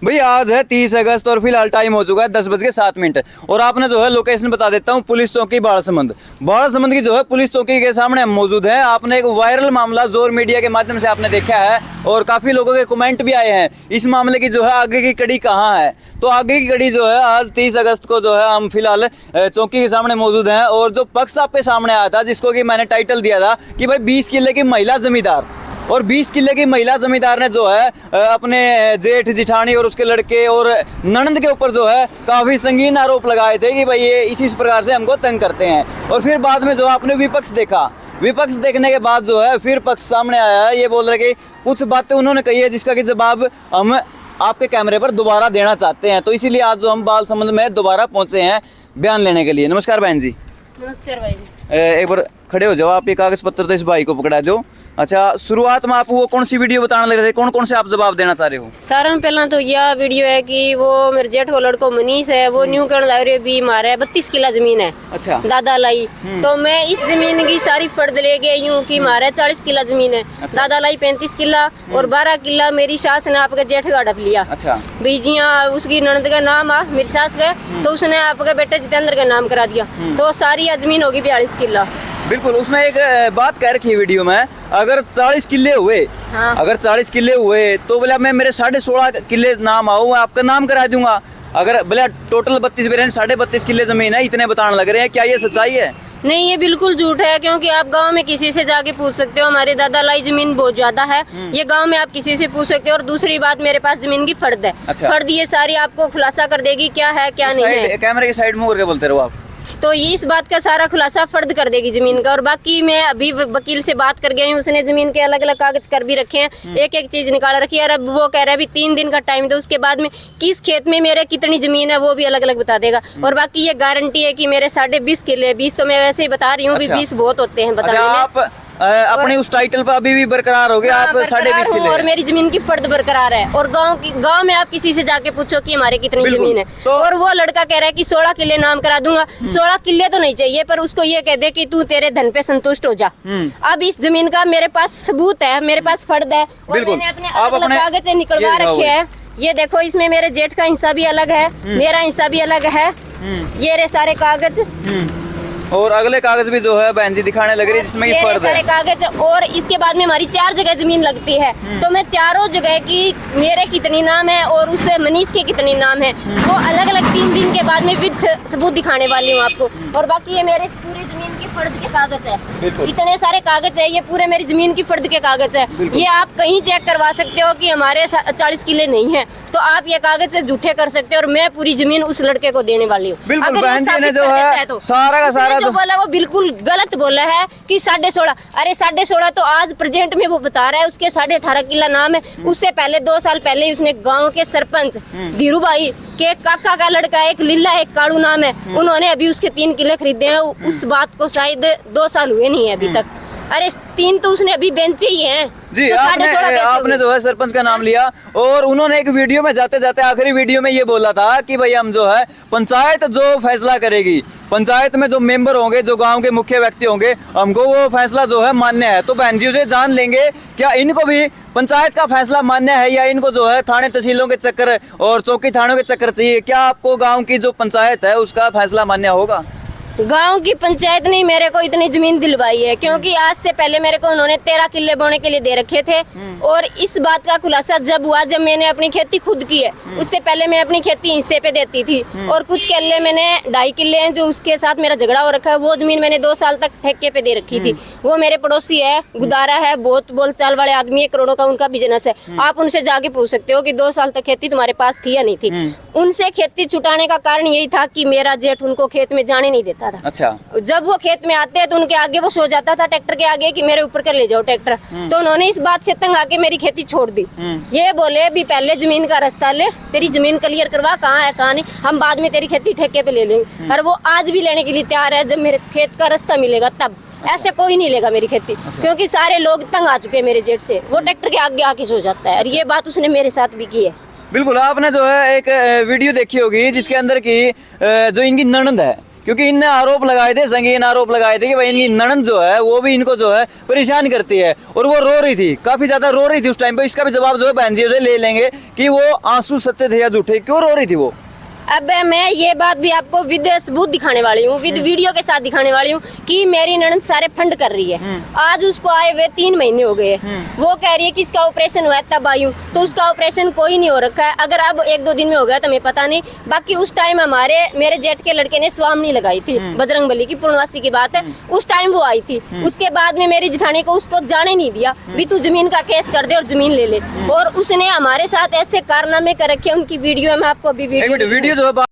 भाई आज है 30 अगस्त और फिलहाल टाइम हो चुका है 10:07 और आपने जो है लोकेशन बता देता हूँ, पुलिस चौकी बाड़समंद की जो है पुलिस चौकी के सामने हम मौजूद हैं। आपने एक वायरल मामला जोर मीडिया के माध्यम से आपने देखा है और काफी लोगों के कमेंट भी आए हैं। इस मामले की जो है आगे की कड़ी कहाँ है, तो आगे की कड़ी जो है आज 30 अगस्त को जो है हम फिलहाल चौकी के सामने मौजूद हैं और जो पक्ष आपके सामने आया था, जिसको कि मैंने टाइटल दिया था कि भाई 20 किले की महिला जमींदार, और 20 किले की महिला जमींदार ने जो है अपने जेठ जिठानी और उसके लड़के और ननंद के ऊपर जो है काफी संगीन आरोप लगाए थे कि भाई ये इसी प्रकार से हमको तंग करते हैं। और फिर बाद में जो आपने विपक्ष देखा, विपक्ष देखने के बाद जो है फिर पक्ष सामने आया है, ये बोल रहे कि कुछ बातें उन्होंने कही है जिसका कि जवाब हम आपके कैमरे पर दोबारा देना चाहते हैं। तो इसीलिए आज जो हम बालसमंद में दोबारा पहुंचे हैं बयान लेने के लिए। नमस्कार बहन जी। नमस्कार भाई जी। एक बार खड़े हो जाओ, आप ये कागज पत्र तो इस भाई को पकड़ा दो। अच्छा, शुरुआत में आप वो कौन सी वीडियो बताने लग रहे थे, कौन कौन से आप जवाब देना चाह रहे हो? सारा पहला तो यह वीडियो है कि वो मेरे जेठ को लड़को मनीष है, वो न्यू करण लग रही है भी मारा है 32 किला जमीन है। अच्छा। दादा लाई तो मैं इस जमीन की सारी फर्द लेके आई हूँ कि मारा 40 किला जमीन है। अच्छा। दादा लाई 35 किला और 12 किला मेरी सास ने आपके जेठ का हड़प लिया। अच्छा। बीजिया उसकी ननद का नाम आ मेरी सास का, तो उसने आपके बेटे जितेंद्र का नाम करा दिया, तो सारी जमीन होगी 42 किला। बिल्कुल, उसमें एक बात कह रखी है वीडियो में, अगर 40 किले हुए, हाँ। अगर 40 किले हुए तो बोला मैं मेरे 16.5 किले नाम आओ, मैं आपका नाम करा दूंगा। अगर बोला टोटल 32 32.5 किले जमीन है, इतने बताने लग रहे हैं, क्या ये सच्चाई है? नहीं, ये बिल्कुल झूठ है, क्योंकि आप गांव में किसी से जाके पूछ सकते हो, हमारे दादा लाई जमीन बहुत ज्यादा है। ये गांव में आप किसी से पूछ सकते हो। और दूसरी बात, मेरे पास जमीन की फर्द है। अच्छा। फर्द ये सारी आपको खुलासा कर देगी क्या है क्या नहीं है। कैमरे की साइड में करके बोलते रहो आप। तो ये इस बात का सारा खुलासा फर्द कर देगी जमीन का। और बाकी मैं अभी वकील से बात कर गई हूँ, उसने जमीन के अलग अलग कागज कर भी रखे हैं, एक एक चीज निकाल रखी है। और अब वो कह रहा है अभी 3 दिन का टाइम दो, उसके बाद में किस खेत में मेरे कितनी जमीन है वो भी अलग अलग बता देगा। और बाकी ये गारंटी है कि मेरे 20.5 किले, 20 तो मैं वैसे ही बता रही हूँ। अच्छा। 20 बहुत होते हैं बताने अच्छा, में। आप अपने उस टाइटल पर अभी भी बरकरार हो गए? आप 20.5 किले और मेरी जमीन की फर्द बरकरार है। और गांव में आप किसी से जाके पूछो कि हमारे कितनी जमीन है, तो और वो लड़का कह रहा है कि 16 किले नाम करा दूंगा। 16 किले तो नहीं चाहिए, पर उसको ये कह दे कि तू तेरे धन पे संतुष्ट हो जा। अब इस जमीन का मेरे पास सबूत है, मेरे पास फर्द है, और मैंने अपने अलग कागज से निकलवा रखे हैं। ये देखो, इसमें मेरे जेठ का हिस्सा भी अलग है, मेरा हिस्सा भी अलग है। ये रे सारे कागज, और अगले कागज भी जो है बहन जी दिखाने लग रही है, जिसमें ये फर्द है। कागज। और इसके बाद में हमारी 4 जगह जमीन लगती है, तो मैं चारों जगह की मेरे कितनी नाम है और उससे मनीष के कितनी नाम है, वो अलग अलग 3 दिन के बाद में विद सबूत दिखाने वाली हूँ आपको। और बाकी ये मेरे पूरी जमीन की फर्द के कागज है, इतने सारे कागज है, ये पूरे मेरी जमीन की फर्द के कागज है। ये आप कहीं चेक करवा सकते हो कि हमारे 40 किले नहीं है, तो आप ये कागज से झूठे कर सकते हो। और मैं पूरी जमीन उस लड़के को देने वाली हूँ। बिल्कुल, बहन जी ने जो है सारा का सारा जो बोला वो बिल्कुल गलत बोला है कि 16.5। अरे 16.5 तो आज प्रेजेंट में वो बता रहा है, उसके 18.5 किला नाम है। उससे पहले 2 साल पहले ही उसने गांव के सरपंच धीरू भाई के काका का लड़का, एक लीला एक कालू नाम है, उन्होंने अभी उसके 3 किले खरीदे हैं। उस बात को शायद 2 साल हुए नहीं है अभी तक। अरे 3 तो उसने अभी बेंचे ही हैं जी। तो आपने जो है सरपंच का नाम लिया, और उन्होंने एक वीडियो में जाते जाते आखिरी वीडियो में ये बोला था कि भाई हम जो है पंचायत जो फैसला करेगी, पंचायत में जो मेंबर होंगे, जो गांव के मुख्य व्यक्ति होंगे, हमको वो फैसला जो है मान्य है। तो बहन जी से जान लेंगे क्या इनको भी पंचायत का फैसला मान्य है, या इनको जो है थाने तहसीलों के चक्कर और चौकी थानों के चक्कर चाहिए? क्या आपको गाँव की जो पंचायत है उसका फैसला मान्य होगा? गांव की पंचायत ने मेरे को इतनी जमीन दिलवाई है, क्योंकि आज से पहले मेरे को उन्होंने 13 किले बोने के लिए दे रखे थे। और इस बात का खुलासा जब हुआ, जब मैंने अपनी खेती खुद की है। उससे पहले मैं अपनी खेती हिस्से पे देती थी, और कुछ किले मैंने 2.5 किले हैं जो उसके साथ मेरा झगड़ा हो रखा है, वो जमीन मैंने 2 साल तक ठेके पे दे रखी थी। वो मेरे पड़ोसी है, गुदारा है, बहुत बोलचाल वाले आदमी है, करोड़ों का उनका बिजनेस है। आप उनसे जाके पूछ सकते हो कि 2 साल तक खेती तुम्हारे पास थी या नहीं थी। उनसे खेती छुटाने का कारण यही था कि मेरा जेठ उनको खेत में जाने नहीं देता था। अच्छा। जब वो खेत में आते हैं तो उनके आगे वो सो जाता था ट्रैक्टर के आगे कि मेरे ऊपर कर ले जाओ ट्रैक्टर। तो उन्होंने इस बात से तंग आके मेरी खेती छोड़ दी। ये बोले भी पहले जमीन का रास्ता ले, तेरी जमीन क्लियर करवा, कहाँ है कहाँ नहीं, हम बाद में तेरी खेती ठेके पे ले लेंगे। और वो आज भी लेने के लिए तैयार है, जब मेरे खेत का रास्ता मिलेगा तब। ऐसे कोई नहीं लेगा मेरी खेती। अच्छा। क्योंकि सारे लोग तंग आ चुके हैं मेरे जेठ से, वो ट्रैक्टर के आगे आके सो जाता है। और ये बात उसने मेरे साथ भी की है। बिल्कुल, आपने जो है एक वीडियो देखी होगी जिसके अंदर की जो इनकी ननद है, क्योंकि इनने आरोप लगाए थे, संगीन आरोप लगाए थे कि भाई इनकी ननद जो है वो भी इनको जो है परेशान करती है, और वो रो रही थी, काफी ज्यादा रो रही थी उस टाइम पे। इसका भी जवाब जो है बहन जी से ले लेंगे कि वो आंसू सच्चे थे या झूठे, क्यों रो रही थी वो। अब मैं ये बात भी आपको विद सबूत दिखाने वाली हूँ, विद वीडियो के साथ दिखाने वाली हूँ कि मेरी ननद सारे फंड कर रही है। आज उसको आए हुए 3 महीने हो गए, वो कह रही है कि इसका ऑपरेशन हुआ है तब आई हूँ, तो उसका ऑपरेशन कोई नहीं हो रखा है। अगर अब 1-2 दिन में हो गया तो हमें पता नहीं। बाकी उस टाइम मेरे जेठ के लड़के ने स्वामी लगाई थी, बजरंगबली की पूर्णवासी की बात है, उस टाइम वो आई थी। उसके बाद में मेरी जेठानी को उसको जाने नहीं दिया भी तू जमीन का केस कर दे और जमीन ले ले, और उसने हमारे साथ ऐसे कारनामे कर रखे। उनकी वीडियो में आपको अभी वीडियो जो है